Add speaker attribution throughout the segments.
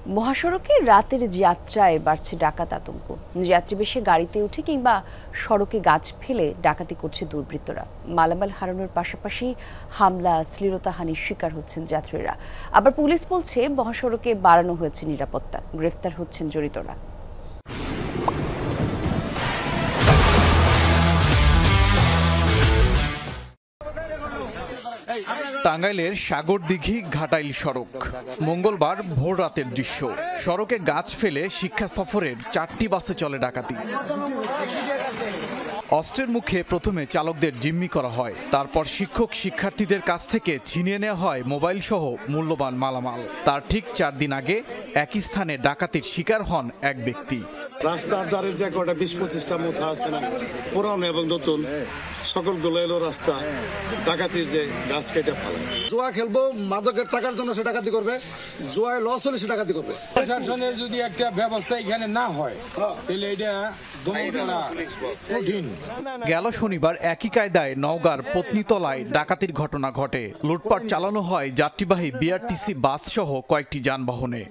Speaker 1: মহাসড়কে রাতের যাত্রায় বাড়ছে ডাকাত আতঙ্ক। যাত্রী বেশে গাড়িতে উঠে কিংবা সড়কে গাছ ফেলে ডাকাতি করছে দুর্বৃত্তরা। মালামাল হারানোর পাশাপাশি হামলা, শ্লীলতাহানির শিকার হচ্ছেন যাত্রীরা। আবার পুলিশ বলছে মহাসড়কে বাড়ানো হয়েছে নিরাপত্তা, গ্রেফতার হচ্ছেন জড়িতরা।
Speaker 2: টাঙ্গাইলের সাগরদিঘি ঘাটাইল সড়ক, মঙ্গলবার ভোর রাতের দৃশ্য। সড়কে গাছ ফেলে শিক্ষা সফরের 4টি বাসে চলে ডাকাতি। অস্ত্রের মুখে প্রথমে চালকদের জিম্মি করা হয়, তারপর শিক্ষক শিক্ষার্থীদের কাছ থেকে ছিনিয়ে নেওয়া হয় মোবাইল সহ মূল্যবান মালামাল। তার ঠিক 4 দিন আগে একই স্থানে ডাকাতির শিকার হন এক ব্যক্তি।
Speaker 3: রাস্তার ধারে যে কটা 20-25টা মুথা আছে না, পুরানো এবং নতুন সকলগুলো এলো রাস্তা ডাকাতির যে গাছ কেটে ফেলে।
Speaker 4: জুয়া খেলবো, মাদকের টাকার জন্য সে ডাকাতি করবে, জুয়ায় লস হলে সে ডাকাতি করবে।
Speaker 5: প্রশাসনের যদি একটা ব্যবস্থা এখানে না হয় তাহলে এটা কঠিন।
Speaker 2: গেল শনিবার একই কায়দায় নওগাঁর পত্নীতলায় ডাকাতির ঘটনা ঘটে। লুটপাট চালানো হয় যাত্রীবাহী বিআরটিসি বাস সহ কয়েকটি যানবাহনে।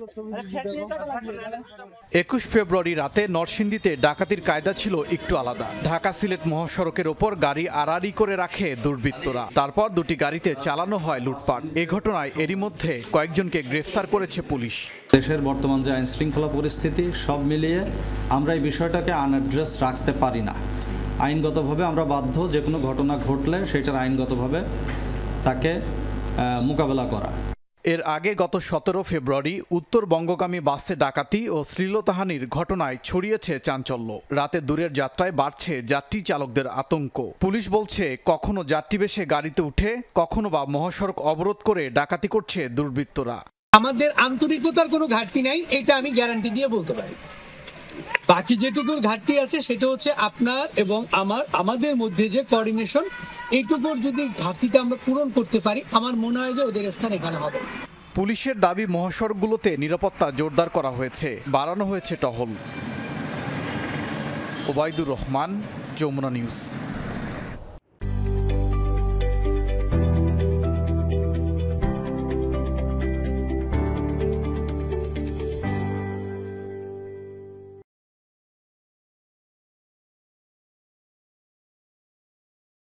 Speaker 2: 21 ফেব্রুয়ারি রাতে নরসিংদীতে ডাকাতির কায়দা ছিল একটু আলাদা। ঢাকা সিলেট মহাসড়কের ওপর গাড়ি আড়াআড়ি করে রাখে দুর্বৃত্তরা, তারপর দুটি গাড়িতে চালানো হয় লুটপাট। এ ঘটনায় এরই মধ্যে কয়েকজনকে গ্রেফতার করেছে পুলিশ।
Speaker 6: দেশের বর্তমান যে আইন শৃঙ্খলা পরিস্থিতি, সব মিলিয়ে আমরা এই বিষয়টাকে আনঅ্যাড্রেস রাখতে পারি না। আইনগতভাবে আমরা বাধ্য, যে কোনো ঘটনা ঘটলে সেটার আইনগতভাবে তাকে মোকাবেলা করা।
Speaker 2: এর আগে গত 17 ফেব্রুয়ারি উত্তরবঙ্গগামী বাসে ডাকাতি ও শ্লীলতাহানির ঘটনায় ছড়িয়েছে চাঞ্চল্য। রাতে দূরের যাত্রায় বাড়ছে যাত্রী চালকদের আতঙ্ক। পুলিশ বলছে কখনো যাত্রীবেশে গাড়িতে উঠে, কখনো বা মহাসড়ক অবরোধ করে ডাকাতি করছে দুর্বৃত্তরা।
Speaker 7: আমাদের আন্তরিকতার কোনো ঘাটতি নাই, এটা আমি গ্যারান্টি দিয়ে বলতে পারি। বাকি যেটুকুর ঘাটতি আছে সেটা হচ্ছে আপনার এবং আমাদের মধ্যে যে কোঅর্ডিনেশন, এইটুকুর যদি ঘাটতিটা আমরা পূরণ করতে পারি, আমার মনে হয় যে ওদের স্থান এখানে হবে।
Speaker 2: পুলিশের দাবি মহাসড়কগুলোতে নিরাপত্তা জোরদার করা হয়েছে, বাড়ানো হয়েছে টহল। ওবায়দুর রহমান, যমুনা নিউজ।